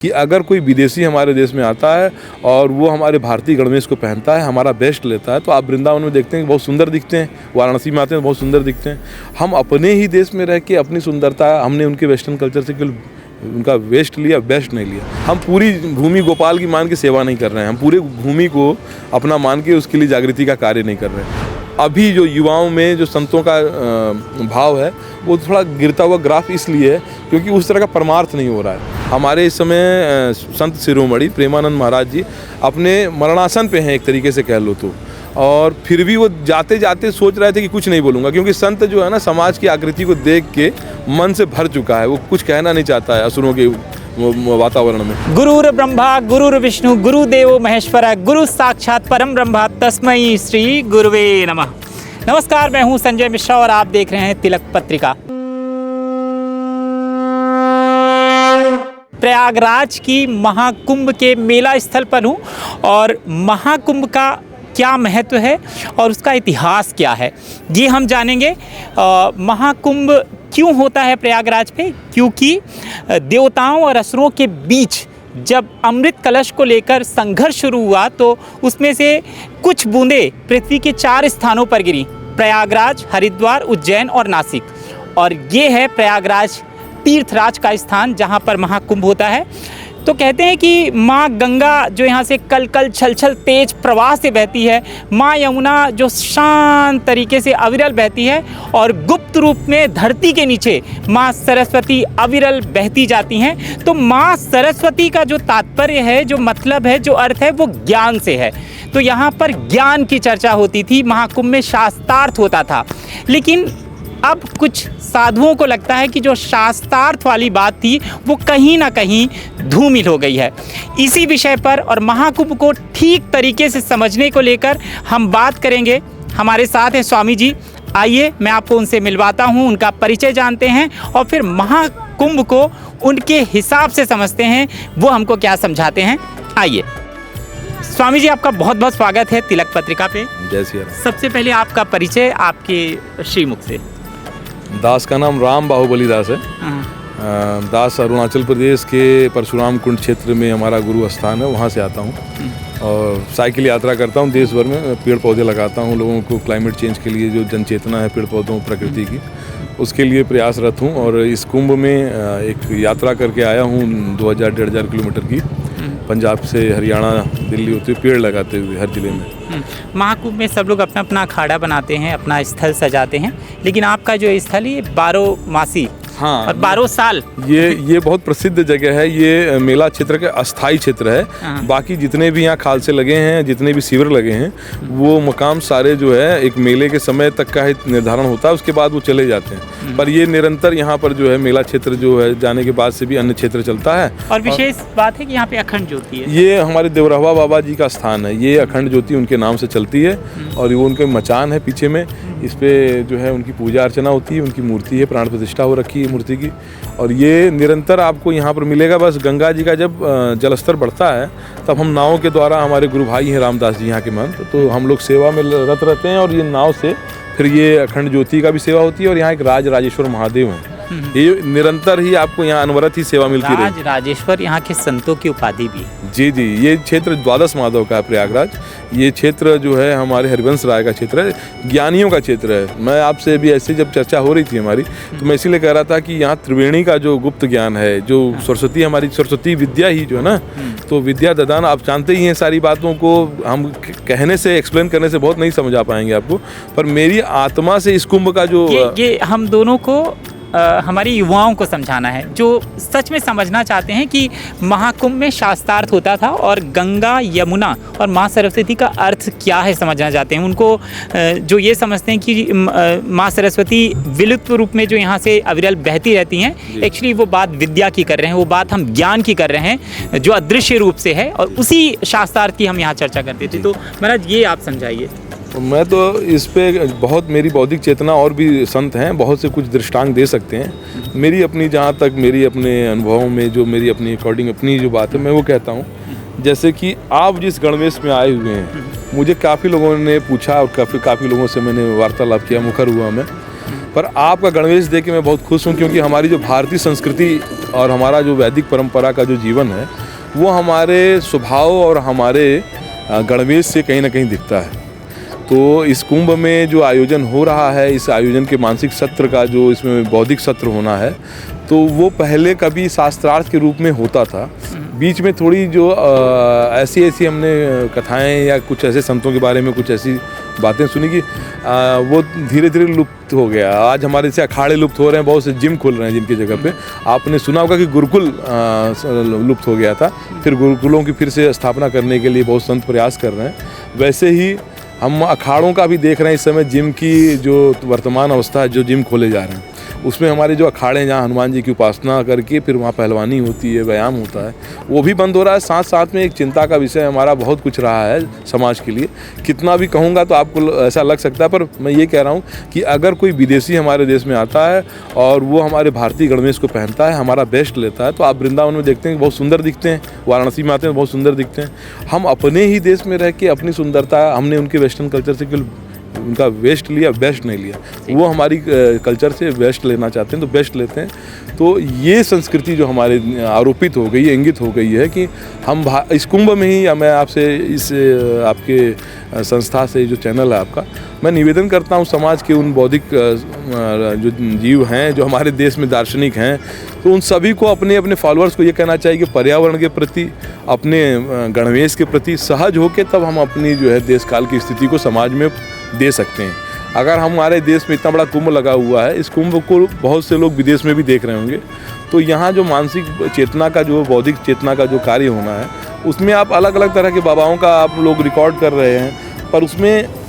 कि अगर कोई विदेशी हमारे देश में आता है और वो हमारे भारतीय गणवेश को पहनता है, हमारा बेस्ट लेता है, तो आप वृंदावन में देखते हैं कि बहुत सुंदर दिखते हैं, वाराणसी में आते हैं बहुत सुंदर दिखते हैं। हम अपने ही देश में रह के अपनी सुंदरता, हमने उनके वेस्टर्न कल्चर से केवल उनका वेस्ट लिया, बेस्ट नहीं लिया। हम पूरी भूमि गोपाल की मान के सेवा नहीं कर रहे हैं, हम पूरे भूमि को अपना मान के उसके लिए जागृति का कार्य नहीं कर रहे हैं। अभी जो युवाओं में जो संतों का भाव है वो थोड़ा गिरता हुआ ग्राफ इसलिए है क्योंकि उस तरह का परमार्थ नहीं हो रहा है। हमारे इस समय संत शिरोमणि प्रेमानंद महाराज जी अपने मरणासन पे हैं एक तरीके से कह लो तो, और फिर भी वो जाते जाते सोच रहे थे कि कुछ नहीं बोलूँगा, क्योंकि संत जो है ना समाज की आकृति को देख के मन से भर चुका है, वो कुछ कहना नहीं चाहता है असुरों के वातावरण में। गुरुर ब्रह्मा गुरुर विष्णु गुरुदेवो महेश्वर गुरु साक्षात परम ब्रह्म तस्मै श्री गुरुवे नमः। नमस्कार, मैं हूं संजय मिश्रा और आप देख रहे हैं तिलक पत्रिका। प्रयागराज की महाकुंभ के मेला स्थल पर हूं और महाकुंभ का क्या महत्व है और उसका इतिहास क्या है, ये हम जानेंगे। महाकुंभ क्यों होता है प्रयागराज पे? क्योंकि देवताओं और असुरों के बीच जब अमृत कलश को लेकर संघर्ष शुरू हुआ तो उसमें से कुछ बूंदें पृथ्वी के 4 स्थानों पर गिरी, प्रयागराज, हरिद्वार, उज्जैन और नासिक। और ये है प्रयागराज तीर्थराज का स्थान जहाँ पर महाकुंभ होता है। तो कहते हैं कि माँ गंगा जो यहाँ से कल कल छल छल तेज प्रवाह से बहती है, माँ यमुना जो शांत तरीके से अविरल बहती है, और गुप्त रूप में धरती के नीचे माँ सरस्वती अविरल बहती जाती हैं। तो माँ सरस्वती का जो तात्पर्य है, जो मतलब है, जो अर्थ है, वो ज्ञान से है। तो यहाँ पर ज्ञान की चर्चा होती थी, महाकुंभ में शास्त्रार्थ होता था। लेकिन अब कुछ साधुओं को लगता है कि जो शास्त्रार्थ वाली बात थी वो कहीं ना कहीं धूमिल हो गई है। इसी विषय पर और महाकुंभ को ठीक तरीके से समझने को लेकर हम बात करेंगे। हमारे साथ हैं स्वामी जी, आइए मैं आपको उनसे मिलवाता हूं, उनका परिचय जानते हैं और फिर महाकुंभ को उनके हिसाब से समझते हैं, वो हमको क्या समझाते हैं। आइए स्वामी जी, आपका बहुत बहुत स्वागत है तिलक पत्रिका पे। जय श्री राम। सबसे पहले आपका परिचय आपके श्रीमुख से। दास का नाम राम बाहुबली दास है। दास अरुणाचल प्रदेश के परशुराम कुंड क्षेत्र में हमारा गुरु स्थान है, वहाँ से आता हूँ और साइकिल यात्रा करता हूँ देश भर में। पेड़ पौधे लगाता हूँ, लोगों को क्लाइमेट चेंज के लिए जो जन चेतना है पेड़ पौधों प्रकृति की, उसके लिए प्रयासरत हूँ। और इस कुंभ में एक यात्रा करके आया हूँ 2000-1500 किलोमीटर की, पंजाब से हरियाणा दिल्ली होते हुए पेड़ लगाते हुए हर जिले में। महाकुंभ में सब लोग अपना अपना अखाड़ा बनाते हैं, अपना स्थल सजाते हैं, लेकिन आपका जो स्थल है ये 12 मासी, हाँ, और 12 साल ये बहुत प्रसिद्ध जगह है। ये मेला क्षेत्र का अस्थाई क्षेत्र है। बाकी जितने भी यहाँ खालसे लगे हैं, जितने भी शिविर लगे हैं, वो मकाम सारे जो है एक मेले के समय तक का ही निर्धारण होता है, उसके बाद वो चले जाते हैं। पर ये निरंतर यहाँ पर जो है मेला क्षेत्र जो है जाने के बाद से भी अन्य क्षेत्र चलता है। और विशेष बात है कि यहाँ पे अखंड ज्योति है। ये हमारे देवरहवा बाबा जी का स्थान है, ये अखंड ज्योति उनके नाम से चलती है और वो उनके मचान है पीछे में। इस पे जो है उनकी पूजा अर्चना होती है, उनकी मूर्ति है, प्राण प्रतिष्ठा हो रखी है मूर्ति की, और ये निरंतर आपको यहाँ पर मिलेगा। बस गंगा जी का जब जलस्तर बढ़ता है तब हम नावों के द्वारा, हमारे गुरु भाई हैं रामदास जी यहाँ के महंत, तो हम लोग सेवा में रत रहते हैं और ये नाव से फिर ये अखंड ज्योति का भी सेवा होती है। और यहाँ एक राजेश्वर महादेव हैं, ये निरंतर ही आपको यहाँ अनवरत ही सेवा मिलती है। राजेश्वर यहाँ के संतों की उपाधि भी। जी जी, ये क्षेत्र द्वादश माधव का है प्रयागराज। ये क्षेत्र जो है हमारे हरिवंश राय का क्षेत्र है, ज्ञानियों का क्षेत्र है। मैं आपसे भी ऐसे जब चर्चा हो रही थी हमारी, तो मैं इसीलिए कह रहा था कि यहाँ त्रिवेणी का जो गुप्त ज्ञान है, जो सरस्वती, हमारी सरस्वती विद्या ही जो है ना, तो विद्या ददान आप जानते ही हैं। सारी बातों को हम कहने से, एक्सप्लेन करने से बहुत नहीं समझा पाएंगे आपको, पर मेरी आत्मा से इस कुंभ का जो ये हम दोनों को हमारी युवाओं को समझाना है जो सच में समझना चाहते हैं कि महाकुंभ में शास्त्रार्थ होता था और गंगा, यमुना और माँ सरस्वती का अर्थ क्या है समझना चाहते हैं। उनको जो ये समझते हैं कि माँ सरस्वती विलुप्त रूप में जो यहाँ से अविरल बहती रहती हैं, एक्चुअली वो बात विद्या की कर रहे हैं, वो बात हम ज्ञान की कर रहे हैं जो अदृश्य रूप से है, और उसी शास्त्रार्थ की हम यहाँ चर्चा करते थे। तो महाराज ये आप समझाइए। मैं तो इस पे बहुत, मेरी बौद्धिक चेतना और भी संत हैं, बहुत से कुछ दृष्टांत दे सकते हैं। मेरी अपनी, जहाँ तक मेरी अपने अनुभवों में जो मेरी अपनी अकॉर्डिंग अपनी जो बात है मैं वो कहता हूँ। जैसे कि आप जिस गणवेश में आए हुए हैं, मुझे काफ़ी लोगों ने पूछा और काफ़ी लोगों से मैंने वार्तालाप किया, मुखर हुआ मैं, पर आपका गणवेश देख के मैं बहुत खुश हूँ, क्योंकि हमारी जो भारतीय संस्कृति और हमारा जो वैदिक परंपरा का जो जीवन है वो हमारे स्वभाव और हमारे गणवेश से कहीं ना कहीं दिखता है। तो इस कुंभ में जो आयोजन हो रहा है, इस आयोजन के मानसिक सत्र का जो इसमें बौद्धिक सत्र होना है, तो वो पहले कभी शास्त्रार्थ के रूप में होता था। बीच में थोड़ी जो ऐसी हमने कथाएं या कुछ ऐसे संतों के बारे में कुछ ऐसी बातें सुनी कि वो धीरे धीरे लुप्त हो गया। आज हमारे से अखाड़े लुप्त हो रहे हैं, बहुत से जिम खुल रहे हैं जिनकी जगह पे। आपने सुना होगा कि गुरुकुल लुप्त हो गया था, फिर गुरुकुलों की फिर से स्थापना करने के लिए बहुत संत प्रयास कर रहे हैं। वैसे ही हम अखाड़ों का भी देख रहे हैं इस समय, जिम की जो वर्तमान अवस्था है, जो जिम खोले जा रहे हैं उसमें हमारे जो अखाड़े जहाँ हनुमान जी की उपासना करके फिर वहाँ पहलवानी होती है, व्यायाम होता है, वो भी बंद हो रहा है। साथ साथ में एक चिंता का विषय हमारा बहुत कुछ रहा है समाज के लिए। कितना भी कहूँगा तो आपको ऐसा लग सकता है, पर मैं ये कह रहा हूँ कि अगर कोई विदेशी हमारे देश में आता है और वो हमारे भारतीय गणवेश को पहनता है, हमारा बेस्ट लेता है, तो आप वृंदावन में देखते हैं कि बहुत सुंदर दिखते हैं, वाराणसी में आते हैं बहुत सुंदर दिखते हैं। हम अपने ही देश में रह के अपनी सुंदरता, हमने उनके वेस्टर्न कल्चर से उनका वेस्ट लिया, बेस्ट नहीं लिया। वो हमारी कल्चर से बेस्ट लेना चाहते हैं तो बेस्ट लेते हैं। तो ये संस्कृति जो हमारे आरोपित हो गई है, इंगित हो गई है कि हम इस कुंभ में ही, या मैं आपसे इस आपके संस्था से जो चैनल है आपका, मैं निवेदन करता हूँ समाज के उन बौद्धिक जो जीव हैं, जो हमारे देश में दार्शनिक हैं, तो उन सभी को अपने अपने फॉलोअर्स को ये कहना चाहिए कि पर्यावरण के प्रति, अपने गणवेश के प्रति सहज होकर तब हम अपनी जो है देश काल की स्थिति को समाज में दे सकते हैं। अगर हमारे देश में इतना बड़ा कुंभ लगा हुआ है, इस कुंभ को बहुत से लोग विदेश में भी देख रहे होंगे, तो यहाँ जो मानसिक चेतना का, जो बौद्धिक चेतना का जो कार्य होना है, उसमें आप अलग अलग तरह के बाबाओं का आप लोग रिकॉर्ड कर रहे हैं, पर उसमें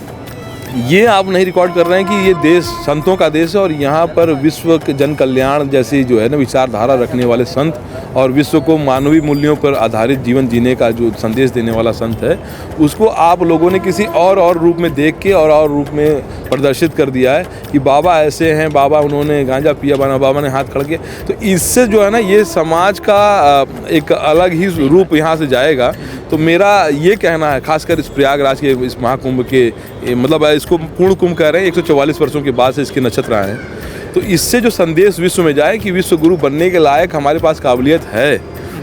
ये आप नहीं रिकॉर्ड कर रहे हैं कि ये देश संतों का देश है और यहाँ पर विश्व के जन कल्याण जैसी जो है ना विचारधारा रखने वाले संत और विश्व को मानवीय मूल्यों पर आधारित जीवन जीने का जो संदेश देने वाला संत है, उसको आप लोगों ने किसी और रूप में देख के और रूप में प्रदर्शित कर दिया है कि बाबा ऐसे हैं, बाबा उन्होंने गांजा पिया, बाबा ने हाथ खड़ के। तो इससे जो है ना ये समाज का एक अलग ही रूप यहाँ से जाएगा। तो मेरा ये कहना है, खासकर इस प्रयागराज के इस महाकुंभ के, मतलब इसको पूर्ण कुंभ कह रहे हैं, 144 वर्षों के बाद से इसके नक्षत्र आए हैं, तो इससे जो संदेश विश्व में जाए कि विश्व गुरु बनने के लायक हमारे पास काबिलियत है,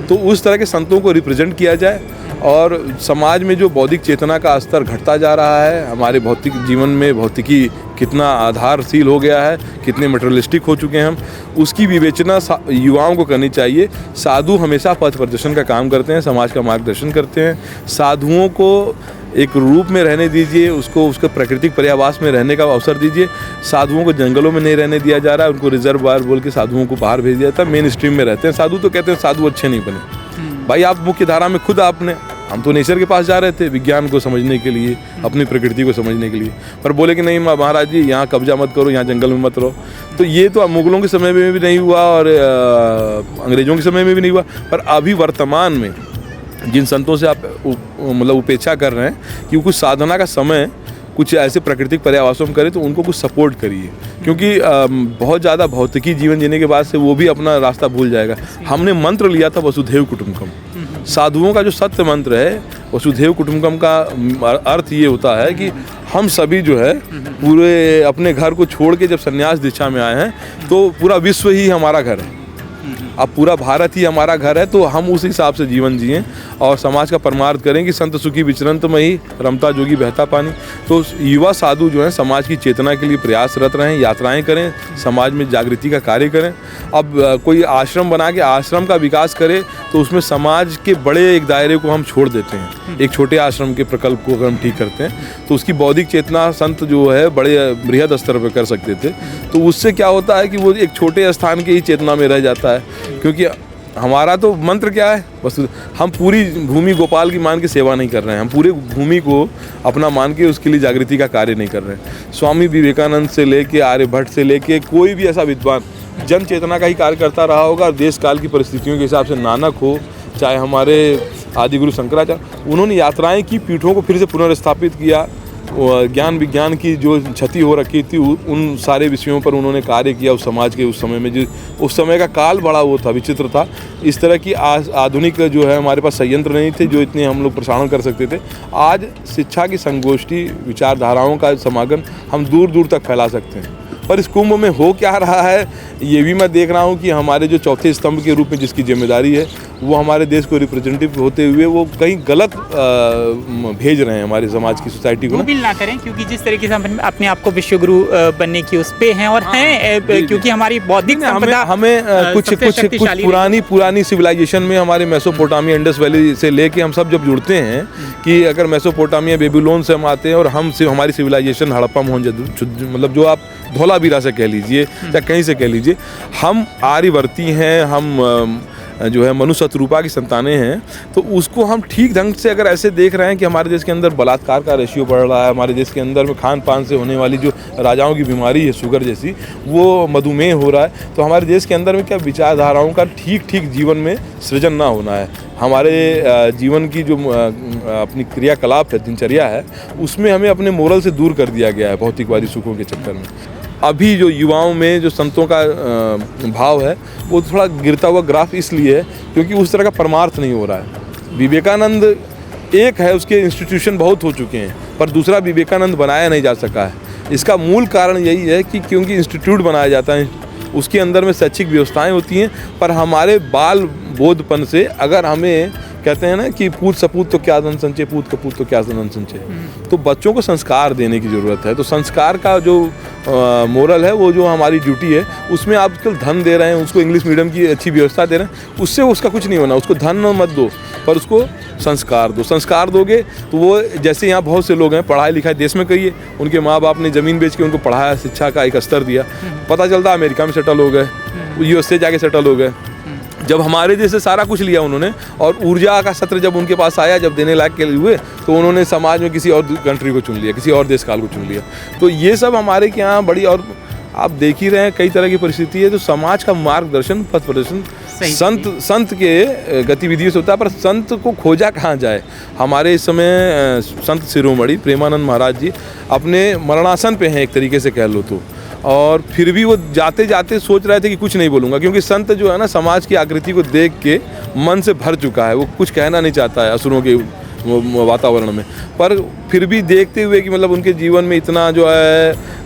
तो उस तरह के संतों को रिप्रेजेंट किया जाए। और समाज में जो बौद्धिक चेतना का स्तर घटता जा रहा है, हमारे भौतिक जीवन में भौतिकी कितना आधारशील हो गया है, कितने मटेरियलिस्टिक हो चुके हैं हम, उसकी विवेचना युवाओं को करनी चाहिए। साधु हमेशा पथ प्रदर्शन का काम करते हैं, समाज का मार्गदर्शन करते हैं। साधुओं को एक रूप में रहने दीजिए, उसको प्राकृतिक पर्यावास में रहने का अवसर दीजिए। साधुओं को जंगलों में नहीं रहने दिया जा रहा है, उनको रिजर्वायर बोल के साधुओं को बाहर भेज दिया जाता है, मेन स्ट्रीम में रहते हैं साधु। तो कहते हैं साधु अच्छे नहीं बने। भाई आप मुख्य धारा में खुद हम तो नेचर के पास जा रहे थे विज्ञान को समझने के लिए, अपनी प्रकृति को समझने के लिए, पर बोले कि नहीं महाराज जी यहाँ कब्जा मत करो, यहाँ जंगल में मत रहो। तो ये तो मुगलों के समय में भी नहीं हुआ और अंग्रेज़ों के समय में भी नहीं हुआ, पर अभी वर्तमान में जिन संतों से आप मतलब उपेक्षा कर रहे हैं कि कुछ साधना का समय कुछ ऐसे प्राकृतिक पर्यावासों में करें, तो उनको कुछ सपोर्ट करिए, क्योंकि बहुत ज़्यादा भौतिकी जीवन जीने के बाद से वो भी अपना रास्ता भूल जाएगा। हमने मंत्र लिया था वसुधैव कुटुंबकम, साधुओं का जो सत्य मंत्र है वसुधैव कुटुंबकम का अर्थ ये होता है कि हम सभी जो है पूरे अपने घर को छोड़ के जब संन्यास दीक्षा में आए हैं, तो पूरा विश्व ही हमारा घर है, अब पूरा भारत ही हमारा घर है। तो हम उस हिसाब से जीवन जिएं और समाज का परमार्थ करें कि संत सुखी विचरंत में ही रमता जोगी बहता पानी। तो युवा साधु जो हैं समाज की चेतना के लिए प्रयासरत रहें, यात्राएं करें, समाज में जागृति का कार्य करें। अब कोई आश्रम बना के आश्रम का विकास करे तो उसमें समाज के बड़े एक दायरे को हम छोड़ देते हैं। एक छोटे आश्रम के प्रकल्प को अगर हम ठीक करते हैं तो उसकी बौद्धिक चेतना संत जो है बड़े बृहद स्तर पर कर सकते थे। तो उससे क्या होता है कि वो एक छोटे स्थान की ही चेतना में रह जाता है, क्योंकि हमारा तो मंत्र क्या है, बस हम पूरी भूमि गोपाल की मान के सेवा नहीं कर रहे हैं, हम पूरे भूमि को अपना मान के उसके लिए जागृति का कार्य नहीं कर रहे हैं। स्वामी विवेकानंद से लेके आर्यभट्ट से लेके कोई भी ऐसा विद्वान जन चेतना का ही कार्य करता रहा होगा। देश काल की परिस्थितियों के हिसाब से नानक हो, चाहे हमारे आदि गुरु शंकराचार्य, उन्होंने यात्राएं की, पीठों को फिर से पुनर्स्थापित किया, ज्ञान विज्ञान की जो क्षति हो रखी थी उन सारे विषयों पर उन्होंने कार्य किया उस समाज के उस समय में। जो उस समय का काल बड़ा वो था, विचित्र था। इस तरह की आधुनिक जो है हमारे पास संयंत्र नहीं थे जो इतने हम लोग प्रसारण कर सकते थे। आज शिक्षा की संगोष्ठी, विचारधाराओं का समागम हम दूर दूर तक फैला सकते हैं। पर इस कुंभ में हो क्या रहा है ये भी मैं देख रहा हूँ कि हमारे जो चौथे स्तंभ के रूप में जिसकी जिम्मेदारी है वो हमारे देश को रिप्रेजेंटेटिव होते हुए वो कहीं गलत भेज रहे हैं हमारे समाज की सोसाइटी को वो भी ना करें, क्योंकि जिस तरीके से हम अपने आप को विश्व गुरु बनने की उस पे हैं और हैं, क्योंकि हमारी बौद्धिक संपदा हमें कुछ पुरानी सिविलाइजेशन में हमारे मेसोपोटामिया इंडस वैली से लेके हम सब जब जुड़ते हैं कि अगर मेसोपोटामिया बेबीलोन से हम आते हैं और हमारी सिविलाइजेशन हड़प्पा मोहनजोदड़ो मतलब जो आप धौलावीरा से कह लीजिए या कहीं से कह लीजिए, हम आर्यवर्ती हैं, हम जो है मनु शतरूपा की संतानें हैं। तो उसको हम ठीक ढंग से अगर ऐसे देख रहे हैं कि हमारे देश के अंदर बलात्कार का रेशियो बढ़ रहा है, हमारे देश के अंदर में खान पान से होने वाली जो राजाओं की बीमारी है शुगर जैसी वो मधुमेह हो रहा है, तो हमारे देश के अंदर में क्या विचारधाराओं का ठीक जीवन में सृजन ना होना है। हमारे जीवन की जो अपनी क्रियाकलाप है, दिनचर्या है, उसमें हमें अपने मोरल से दूर कर दिया गया है भौतिकवादी सुखों के चक्कर में। अभी जो युवाओं में जो संतों का भाव है वो थोड़ा गिरता हुआ ग्राफ इसलिए है क्योंकि उस तरह का परमार्थ नहीं हो रहा है। विवेकानंद एक है, उसके इंस्टीट्यूशन बहुत हो चुके हैं, पर दूसरा विवेकानंद बनाया नहीं जा सका है। इसका मूल कारण यही है कि क्योंकि इंस्टीट्यूट बनाया जाता है, उसके अंदर में शैक्षिक व्यवस्थाएं होती हैं, पर हमारे बाल बोधपन से अगर हमें कहते हैं ना कि पूत सपूत तो क्या धन संचय, पूत कपूत तो क्या धन संचय, तो बच्चों को संस्कार देने की ज़रूरत है। तो संस्कार का जो मोरल है वो जो हमारी ड्यूटी है, उसमें आप आजकल धन दे रहे हैं, उसको इंग्लिश मीडियम की अच्छी व्यवस्था दे रहे हैं, उससे उसका कुछ नहीं होना। उसको धन मत दो पर उसको संस्कार दो। संस्कार दोगे तो वो, जैसे यहाँ बहुत से लोग हैं पढ़ाई लिखाई देश में करिए, उनके माँ बाप ने ज़मीन बेच के उनको पढ़ाया, शिक्षा का एक स्तर दिया, पता चलता अमेरिका में सेटल हो गए, USA जाके सेटल हो गए। जब हमारे जैसे सारा कुछ लिया उन्होंने, और ऊर्जा का सत्र जब उनके पास आया, जब देने लायक के लिए हुए, तो उन्होंने समाज में किसी और कंट्री को चुन लिया, किसी और देश काल को चुन लिया। तो ये सब हमारे के यहाँ बड़ी, और आप देख ही रहे हैं कई तरह की परिस्थिति है। तो समाज का मार्गदर्शन, पथ प्रदर्शन संत के गतिविधियों से होता है, पर संत को खोजा कहाँ जाए। हमारे इस समय संत शिरोमणि प्रेमानंद महाराज जी अपने मरणासन पे हैं एक तरीके से कह लो तो, और फिर भी वो जाते जाते सोच रहे थे कि कुछ नहीं बोलूँगा, क्योंकि संत जो है ना समाज की आकृति को देख के मन से भर चुका है, वो कुछ कहना नहीं चाहता है असुरों के वातावरण में। पर फिर भी देखते हुए कि मतलब उनके जीवन में इतना जो है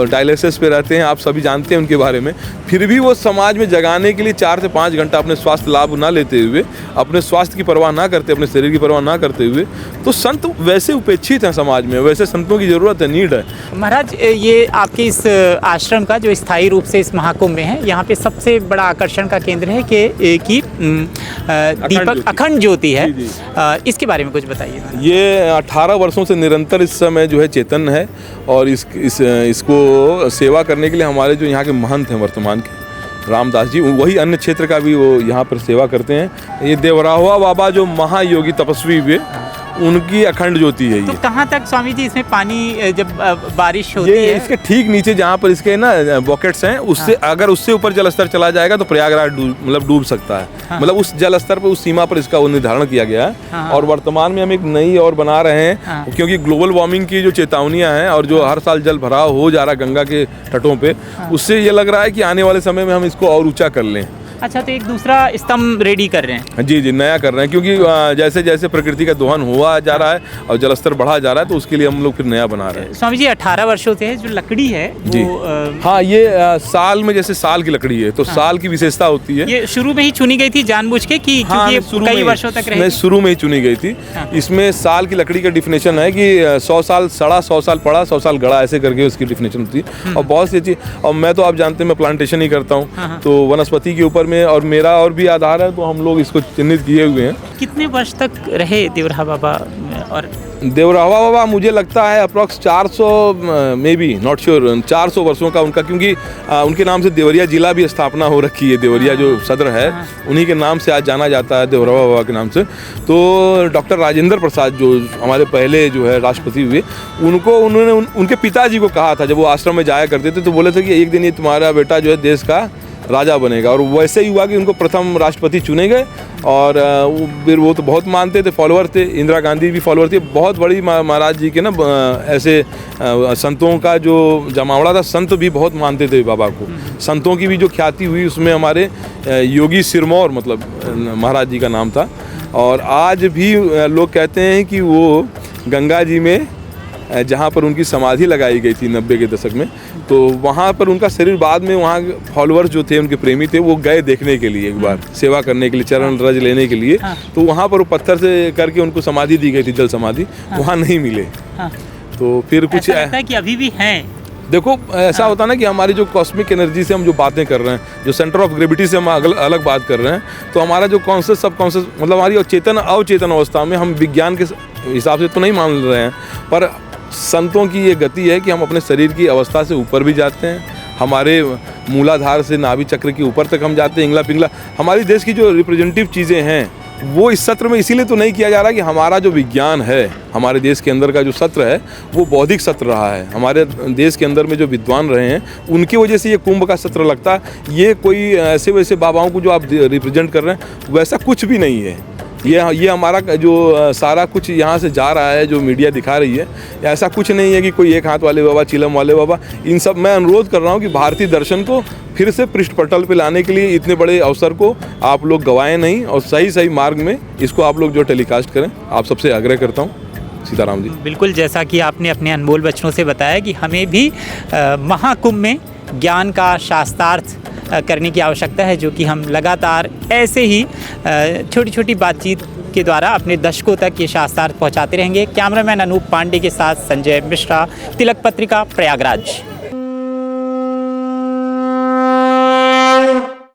डायलिसिस पे रहते हैं, आप सभी जानते हैं उनके बारे में, फिर भी वो समाज में जगाने के लिए 4 से 5 घंटा अपने स्वास्थ्य लाभ ना लेते हुए, अपने स्वास्थ्य की परवाह ना करते, अपने शरीर की परवाह ना करते हुए, तो संत वैसे उपेक्षित हैं समाज में, वैसे संतों की ज़रूरत है, नीड है। महाराज, ये आपके इस आश्रम का जो स्थायी रूप से इस महाकुंभ में है, यहाँ पे सबसे बड़ा आकर्षण का केंद्र है कि दीपक अखंड ज्योति है। इसके बारे में कुछ बताइए। ये 18 वर्षों से निरंतर इस समय जो है चेतन है, और इसको सेवा करने के लिए हमारे जो यहाँ के महंत हैं वर्तमान के रामदास जी, वही अन्य क्षेत्र का भी वो यहाँ पर सेवा करते हैं। ये देवराहुआ बाबा जो महायोगी तपस्वी हुए, उनकी अखंड ज्योति है ये। तो कहाँ तक स्वामी जी इसमें पानी जब बारिश होती है? इसके ठीक नीचे जहाँ पर इसके ना बॉकेट्स हैं, उससे अगर उससे ऊपर जल स्तर चला जाएगा तो प्रयागराज डूब सकता है। मतलब उस जल स्तर पर, उस सीमा पर इसका वो निर्धारण किया गया है। और वर्तमान में हम एक नई और बना रहे हैं, क्योंकि ग्लोबल वार्मिंग की जो चेतावनियां हैं और जो हर साल जल भराव हो जा रहा है गंगा के तटों पे, उससे ये लग रहा है कि आने वाले समय में हम इसको और ऊंचा कर लें। अच्छा, तो एक दूसरा स्तंभ रेडी कर रहे हैं? जी, नया कर रहे हैं, क्योंकि जैसे जैसे प्रकृति का दोहन हुआ जा रहा है और जलस्तर बढ़ा जा रहा है, तो उसके लिए हम लोग फिर नया बना रहे हैं। स्वामी जी, 18 वर्षों से जो लकड़ी है वो हाँ, ये साल में जैसे साल की लकड़ी है, तो साल की विशेषता होती है। ये शुरू में ही चुनी गई थी जानबूझ के कि कई वर्षों तक रहेगी? शुरू में ही चुनी गई थी। इसमें साल की लकड़ी का डिफिनेशन है कि 100 साल सड़ा, 100 साल पड़ा, 100 साल गड़ा, ऐसे करके उसकी डिफिनेशन होती है। और बहुत सी अच्छी, और मैं तो आप जानते हैं मैं प्लांटेशन ही करता हूँ, तो वनस्पति के ऊपर में, और मेरा और भी आधार है, तो हम लोग इसको चिन्हित किए हुए हैं। कितने वर्ष तक रहे देवराहा बाबा? और देवराहा बाबा मुझे लगता है approx 400, may be not sure, 400 वर्षों का उनका, क्योंकि उनके नाम से देवरिया जिला भी स्थापना हो रखी है। देवरिया जो सदर है, उन्हीं के नाम से आज जाना जाता है, देवराहा बाबा के नाम से। तो डॉक्टर राजेंद्र प्रसाद जो हमारे पहले जो है राष्ट्रपति हुए, उन्होंने उनके पिताजी को कहा था, जब वो आश्रम में जाया करते थे, तो बोले थे कि एक दिन ये तुम्हारा बेटा जो है देश का राजा बनेगा। और वैसे ही हुआ कि उनको प्रथम राष्ट्रपति चुने गए, और फिर वो तो बहुत मानते थे, फॉलोअर थे, इंदिरा गांधी भी फॉलोअर थे। बहुत बड़ी महाराज जी के ना ऐसे संतों का जो जमावड़ा था, संत भी बहुत मानते थे बाबा को। संतों की भी जो ख्याति हुई उसमें हमारे योगी सिरमौर, मतलब महाराज जी का नाम था। और आज भी लोग कहते हैं कि वो गंगा जी में जहाँ पर उनकी समाधि लगाई गई थी 90 के दशक में, तो वहाँ पर उनका शरीर बाद में वहाँ फॉलोअर्स जो थे, उनके प्रेमी थे, वो गए देखने के लिए एक बार, सेवा करने के लिए, चरण रज लेने के लिए। तो वहाँ पर वो पत्थर से करके उनको समाधि दी गई थी, जल समाधि, वहाँ नहीं मिले। तो फिर कुछ ऐसा लगता है कि अभी भी हैं। देखो ऐसा होता है ना कि हमारी जो कॉस्मिक एनर्जी से हम जो बातें कर रहे हैं, जो सेंटर ऑफ ग्रेविटी से हम अलग बात कर रहे हैं, तो हमारा जो कॉन्शियस सब कॉन्शियस मतलब हमारी चेतन अवचेतन अवस्था में हम विज्ञान के हिसाब से तो नहीं मान रहे हैं, पर संतों की ये गति है कि हम अपने शरीर की अवस्था से ऊपर भी जाते हैं, हमारे मूलाधार से नाभि चक्र के ऊपर तक हम जाते हैं, इंगला पिंगला। हमारी देश की जो रिप्रेजेंटेटिव चीज़ें हैं वो इस सत्र में इसीलिए तो नहीं किया जा रहा कि हमारा जो विज्ञान है, हमारे देश के अंदर का जो सत्र है वो बौद्धिक सत्र रहा है। हमारे देश के अंदर में जो विद्वान रहे हैं उनकी वजह से ये कुंभ का सत्र लगता है। ये कोई ऐसे वैसे बाबाओं को जो आप रिप्रेजेंट कर रहे हैं वैसा कुछ भी नहीं है। ये हमारा जो सारा कुछ यहाँ से जा रहा है, जो मीडिया दिखा रही है, ऐसा कुछ नहीं है कि कोई एक हाथ वाले बाबा, चिलम वाले बाबा। इन सब मैं अनुरोध कर रहा हूँ कि भारतीय दर्शन को फिर से पृष्ठ पटल पे लाने के लिए इतने बड़े अवसर को आप लोग गंवाएं नहीं और सही मार्ग में इसको आप लोग जो टेलीकास्ट करें, आप सबसे आग्रह करता हूँ। सीताराम जी। बिल्कुल, जैसा कि आपने अपने अनमोल वचनों से बताया कि हमें भी महाकुंभ में ज्ञान का शास्त्रार्थ करने की आवश्यकता है, जो कि हम लगातार ऐसे ही छोटी छोटी बातचीत के द्वारा अपने दर्शकों तक ये शास्त्रार्थ पहुंचाते रहेंगे। कैमरामैन अनूप पांडे के साथ संजय मिश्रा, तिलक पत्रिका, प्रयागराज।